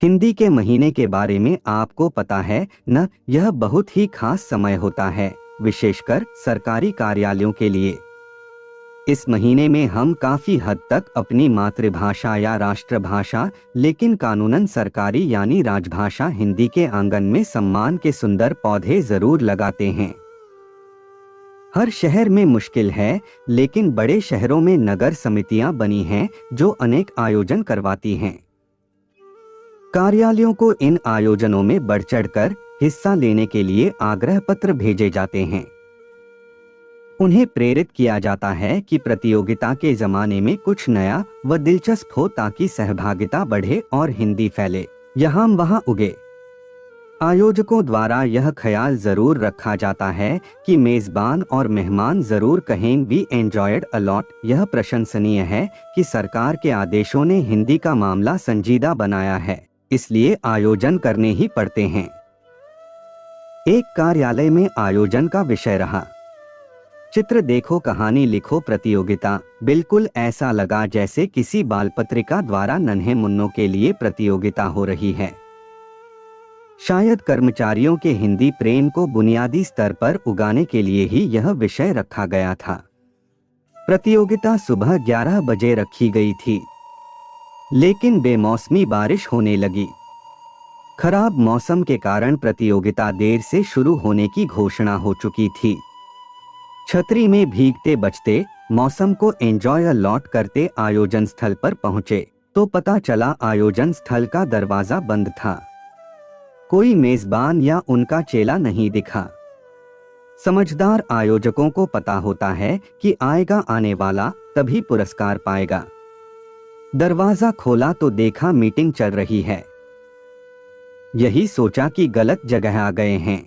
हिंदी के महीने के बारे में आपको पता है न? यह बहुत ही खास समय होता है, विशेषकर सरकारी कार्यालयों के लिए। इस महीने में हम काफी हद तक अपनी मातृभाषा या राष्ट्रभाषा, लेकिन कानूनन सरकारी यानी राजभाषा हिंदी के आंगन में सम्मान के सुंदर पौधे जरूर लगाते हैं। हर शहर में मुश्किल है, लेकिन बड़े शहरों में नगर समितियां बनी हैं जो अनेक आयोजन करवाती हैं। कार्यालयों को इन आयोजनों में बढ़ चढ़कर हिस्सा लेने के लिए आग्रह पत्र भेजे जाते हैं। उन्हें प्रेरित किया जाता है कि प्रतियोगिता के जमाने में कुछ नया व दिलचस्प हो ताकि सहभागिता बढ़े और हिंदी फैले, यहाँ वहाँ उगे। आयोजकों द्वारा यह ख्याल जरूर रखा जाता है कि मेजबान और मेहमान जरूर कहें वी एंजॉयड अ लॉट। यह प्रशंसनीय है कि सरकार के आदेशों ने हिंदी का मामला संजीदा बनाया है, इसलिए आयोजन करने ही पड़ते हैं। एक कार्यालय में आयोजन का विषय रहा चित्र देखो कहानी लिखो प्रतियोगिता। बिल्कुल ऐसा लगा जैसे किसी बाल पत्रिका द्वारा नन्हे मुन्नों के लिए प्रतियोगिता हो रही है। शायद कर्मचारियों के हिंदी प्रेम को बुनियादी स्तर पर उगाने के लिए ही यह विषय रखा गया था। प्रतियोगिता सुबह 11 बजे रखी गई थी, लेकिन बेमौसमी बारिश होने लगी। खराब मौसम के कारण प्रतियोगिता देर से शुरू होने की घोषणा हो चुकी थी। छतरी में भीगते बचते मौसम को एंजॉय लॉट करते आयोजन स्थल पर पहुंचे तो पता चला आयोजन स्थल का दरवाजा बंद था। कोई मेजबान या उनका चेला नहीं दिखा। समझदार आयोजकों को पता होता है कि आएगा आने वाला तभी पुरस्कार पाएगा। दरवाजा खोला तो देखा मीटिंग चल रही है। यही सोचा कि गलत जगह आ गए हैं।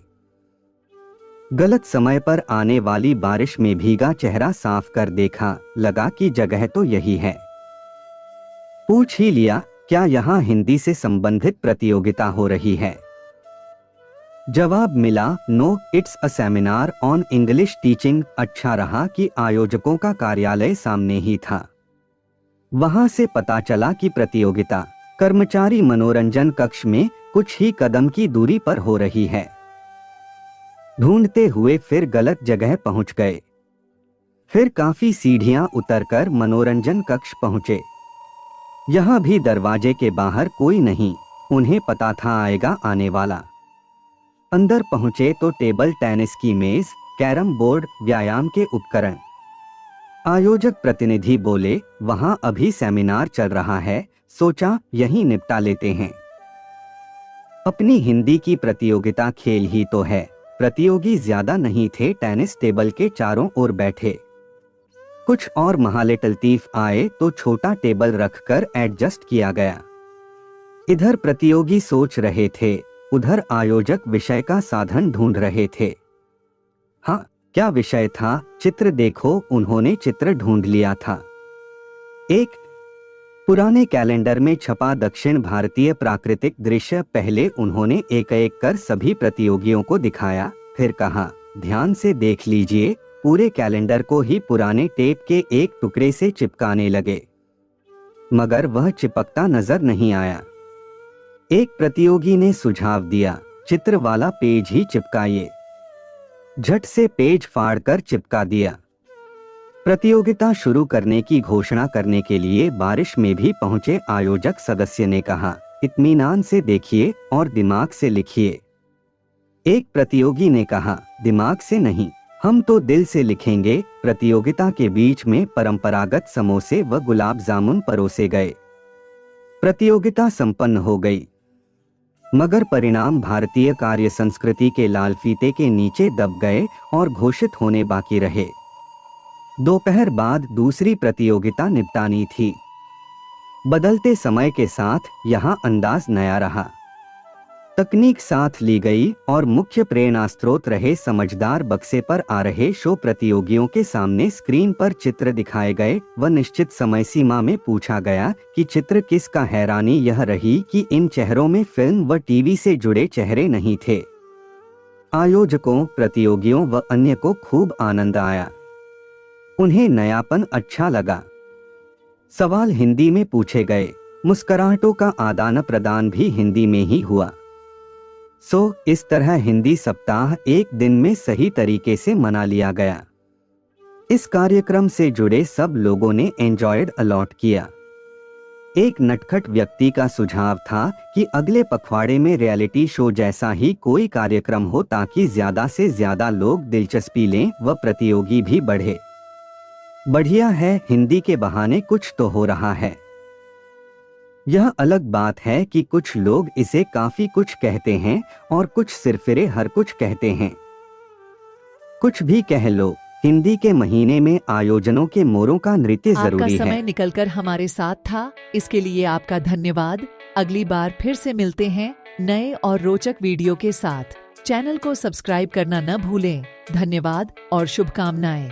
गलत समय पर आने वाली बारिश में भीगा चेहरा साफ कर देखा, लगा कि जगह तो यही है। पूछ ही लिया, क्या यहाँ हिंदी से संबंधित प्रतियोगिता हो रही है? जवाब मिला, no, it's a seminar on English teaching. अच्छा रहा कि आयोजकों का कार्यालय सामने ही था। वहां से पता चला कि प्रतियोगिता कर्मचारी मनोरंजन कक्ष में कुछ ही कदम की दूरी पर हो रही है। ढूंढते हुए फिर गलत जगह पहुंच गए। फिर काफी सीढ़ियां उतरकर मनोरंजन कक्ष पहुंचे। यहां भी दरवाजे के बाहर कोई नहीं, उन्हें पता था आएगा आने वाला। अंदर पहुंचे तो टेबल टेनिस की मेज, कैरम बोर्ड, व्यायाम के उपकरण। आयोजक प्रतिनिधि बोले, वहां अभी सेमिनार चल रहा है, सोचा यहीं निपटा लेते हैं। अपनी हिंदी की प्रतियोगिता खेल ही तो है। प्रतियोगी ज्यादा नहीं थे, टेनिस टेबल के चारों ओर बैठे। कुछ और महाले तलतीफ आए तो छोटा टेबल रखकर एडजस्ट किया गया। इधर प्रतियोगी सोच रहे थे, उधर आयोजक विषय का साधन ढूंढ रहे थे। हाँ, क्या विषय था? चित्र देखो। उन्होंने चित्र ढूंढ लिया था। एक पुराने कैलेंडर में छपा दक्षिण भारतीय प्राकृतिक दृश्य। पहले उन्होंने एक एक कर सभी प्रतियोगियों को दिखाया, फिर कहा, ध्यान से देख लीजिए। पूरे कैलेंडर को ही पुराने टेप के एक टुकड़े से चिपकाने लगे, मगर वह चिपकता नजर नहीं आया। एक प्रतियोगी ने सुझाव दिया, चित्र वाला पेज ही चिपकाइए। झट से पेज फाड़कर चिपका दिया। प्रतियोगिता शुरू करने की घोषणा करने के लिए बारिश में भी पहुंचे आयोजक सदस्य ने कहा, इत्मीनान से देखिए और दिमाग से लिखिए। एक प्रतियोगी ने कहा, दिमाग से नहीं, हम तो दिल से लिखेंगे। प्रतियोगिता के बीच में परंपरागत समोसे व गुलाब जामुन परोसे गए। प्रतियोगिता संपन्न हो गई, मगर परिणाम भारतीय कार्य संस्कृति के लाल फीते के नीचे दब गए और घोषित होने बाकी रहे। दोपहर बाद दूसरी प्रतियोगिता निपटानी थी। बदलते समय के साथ यहाँ अंदाज नया रहा। तकनीक साथ ली गई और मुख्य प्रेरणा स्रोत रहे समझदार बक्से पर आ रहे शो प्रतियोगियों के सामने स्क्रीन पर चित्र दिखाए गए व निश्चित समय सीमा में पूछा गया कि चित्र किसका। हैरानी यह रही कि इन चेहरों में फिल्म व टीवी से जुड़े चेहरे नहीं थे। आयोजकों, प्रतियोगियों व अन्य को खूब आनंद आया। उन्हें नयापन अच्छा लगा। सवाल हिंदी में पूछे गए, मुस्कुराहटों का आदान प्रदान भी हिंदी में ही हुआ। इस तरह हिंदी सप्ताह एक दिन में सही तरीके से मना लिया गया। इस कार्यक्रम से जुड़े सब लोगों ने एंजॉयड अलॉट किया। एक नटखट व्यक्ति का सुझाव था कि अगले पखवाड़े में रियलिटी शो जैसा ही कोई कार्यक्रम हो ताकि ज्यादा से ज्यादा लोग दिलचस्पी लें व प्रतियोगी भी बढ़े। बढ़िया है, हिंदी के बहाने कुछ तो हो रहा है। यह अलग बात है कि कुछ लोग इसे काफी कुछ कहते हैं और कुछ सिरफिरे हर कुछ कहते हैं। कुछ भी कह लो, हिंदी के महीने में आयोजनों के मोरों का नृत्य जरूरी है। आपका समय निकलकर हमारे साथ था, इसके लिए आपका धन्यवाद। अगली बार फिर से मिलते हैं नए और रोचक वीडियो के साथ। चैनल को सब्सक्राइब करना न भूलें। धन्यवाद और शुभकामनाएं।